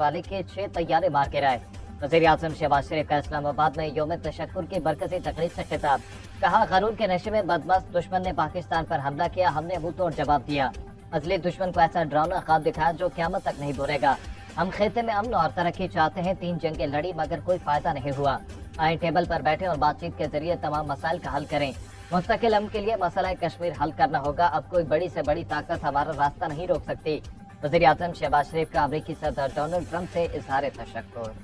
वाले के 6 तैयारे मार गिराए। वज़ीर-ए-आज़म शहबाज शरीफ का इस्लामाबाद में यौम तशक्कुर की बरकती तकरीब से खिताब। कहा, क़ानून के नशे में बदमस्त दुश्मन ने पाकिस्तान पर हमला किया, हमने मुंह तोड़ जवाब दिया। असली दुश्मन को ऐसा डरावना ख्वाब दिखाया जो क़यामत तक नहीं भूलेगा। हम खेते में अमन और तरक्की चाहते हैं, 3 जंगें लड़ी मगर कोई फायदा नहीं हुआ। आए टेबल पर बैठे और बातचीत के जरिए तमाम मसाइल का हल करें। मुस्तकिल अमन के लिए मसला कश्मीर हल करना होगा। अब कोई बड़ी से बड़ी ताकत हमारा रास्ता नहीं रोक सकती। वज़ीर-ए-आज़म शहबाज शरीफ का अमेरिकी सदर डोनाल्ड ट्रंप से इज़हार तशक्कुर।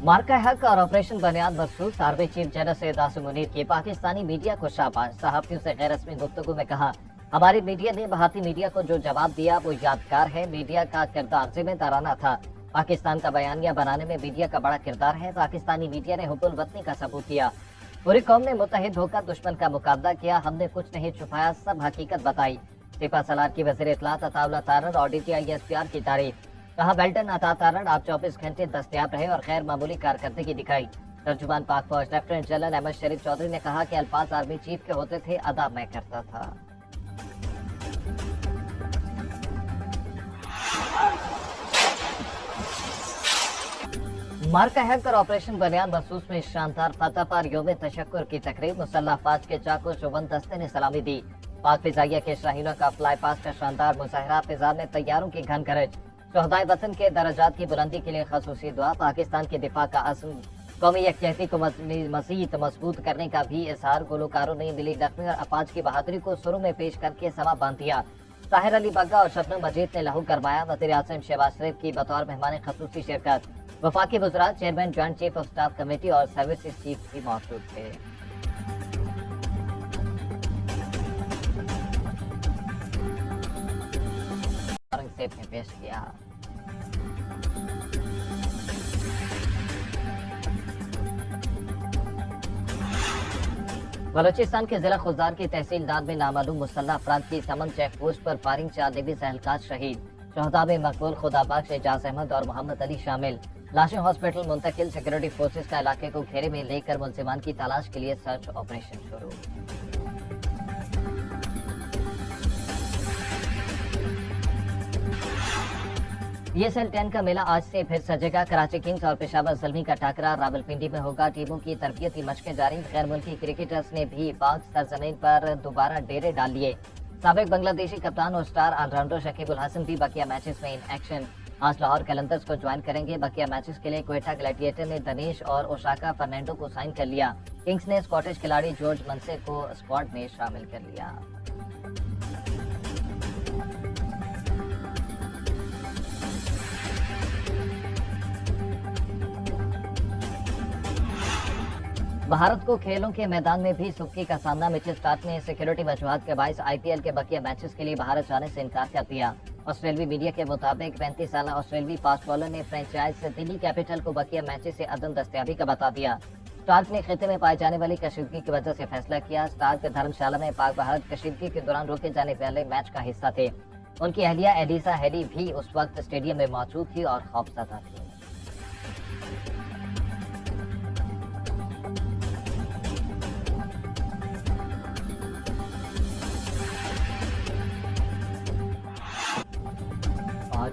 मार्का हक और ऑपरेशन बुनियाद मखसूस army chief general Syed Asim Munir की पाकिस्तानी मीडिया को शाबाश। सहाफ़ियों से गैर रस्मी गुफ्तगू में कहा, हमारी मीडिया ने भारतीय मीडिया को जो जवाब दिया वो यादगार है। मीडिया का किरदार जिम्मेदाराना था। पाकिस्तान का बयानिया बनाने में मीडिया का बड़ा किरदार है। पाकिस्तानी मीडिया ने हुब्बुल वतनी का सबूत दिया। पूरी कौम ने मुत्तहिद होकर दुश्मन का मुकाबला किया। हमने कुछ नहीं छुपाया, सब हकीकत बताई। सिपा सलार की वज़ीर इत्तलात अताउल्लाह तारड़ और DTI SPR की तारीफ। कहा, बेल्टन अता तारड़ आप 24 घंटे दस्तयाब रहे और गैर मामूली कारकर्दगी दिखाई। तर्जुमान पाक फौज लेफ्टिनेंट जनरल अहमद शरीफ चौधरी ने कहा कि अल्फाज आर्मी चीफ के होते थे, अदा मैं करता था। मार्का हैक और ऑपरेशन बुनियाद मखसूस में शानदार फतह पर यौम तशक्कुर की तकरीब। मुसल्लह अफवाज के चाको चौबंद दस्ते ने सलामी दी। पाक फिजाइया के शाहीनों का फ्लाई पास का शानदार मुजाहरा। फिजा में तैयारों की घन गरज। शोहदाए वतन के दर्जात की बुलंदी के लिए खसूसी दुआ। पाकिस्तान के दिफा का अज़्म। कौमी यकजहती को मज़ीद मजबूत करने का भी इज़हार। गुलकारों ने मिली नग़मे और अपाज की बहादुरी को सुरों में पेश करके समा बांध दिया। ताहिर अली बग्गा और शबनम मजीद ने लहू करवाया। वज़ीर-ए-आज़म शहबाज शरीफ की बतौर मेहमान खसूसी शिरकत। वफाकी वज़रा, chairman, joint chief of staff committee और सर्विसेज चीफ भी मौजूद थे। ने पेश किया। बलोचिस्तान के जिला खुजार की तहसीलदार में नामालूम मुसल्लह अफराद की समन चेक पोस्ट पर फायरिंग 4 नेवी एहलकार शहीद। शहदा में मकबूल, खुदाबख्श, एजाज अहमद और मोहम्मद अली शामिल। लाशें हॉस्पिटल मुंतकिल। सिक्योरिटी फोर्सेज का इलाके को घेरे में लेकर मुलजिमान की तलाश के लिए सर्च ऑपरेशन शुरू। ESL 10 का मेला आज से फिर सजेगा। कराची किंग्स और पेशावर ज़ल्मी का टाकरा रावलपिंडी में होगा। टीमों की तरबियती मशकें जारी। गैर मुल्की क्रिकेटर्स ने भी पाक सरजमीन पर दोबारा डेरे डाल लिए। साबिक बांग्लादेशी कप्तान और स्टार ऑलराउंडर शकीब उल हसन भी बकिया मैचेस में इन एक्शन। आज लाहौर कलंदर्स को ज्वाइन करेंगे। बकिया मैचेस के लिए क्वेटा ग्लैडिएटर ने दनेश और ओशाका फर्नांडो को साइन कर लिया। किंग्स ने स्कॉटिश खिलाड़ी जॉर्ज मनसे को स्क्वाड में शामिल कर लिया। भारत को खेलों के मैदान में भी सुक्की का सामना। मिचेल स्टार्क ने सिक्योरिटी वजूहात के बायस IPL के बकिया मैचेस के लिए भारत जाने से इनकार कर दिया। ऑस्ट्रेलवी मीडिया के मुताबिक 35 साल ऑस्ट्रेलवी फास्ट बॉलर ने फ्रेंचाइज से दिल्ली कैपिटल को बकिया मैचेस से अदम दस्तयाबी का बता दिया। स्टार्क ने खिते में पाई जाने वाली कशीदगी की वजह से फैसला किया। स्टार्क धर्मशाला में पाक भारत कशीदगी के दौरान रोके जाने वाले मैच का हिस्सा थे। उनकी अहलिया एलिसा हेली भी उस वक्त स्टेडियम में मौजूद थी और खौफजदा थी।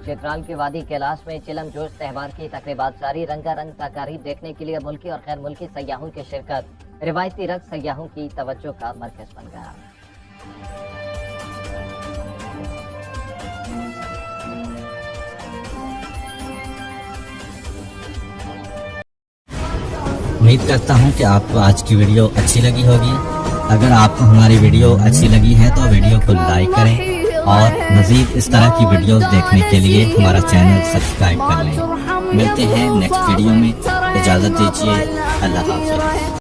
चित्राल की वादी कैलाश में चिलम जोश त्यौहार की तकरीबात जारी। रंगारंग तकारीब देखने के लिए मुल्की और गैर मुल्की सयाहों की शिरकत। रिवायती रक्स सयाहों की तवज्जो का मरकज बन गया। उम्मीद करता हूं कि आपको आज की वीडियो अच्छी लगी होगी। अगर आपको हमारी वीडियो अच्छी लगी है तो वीडियो को लाइक करें और मजीद इस तरह की वीडियोस देखने के लिए हमारा चैनल सब्सक्राइब कर लें। मिलते हैं नेक्स्ट वीडियो में। इजाज़त दीजिए। अल्लाह हाफ़िज़।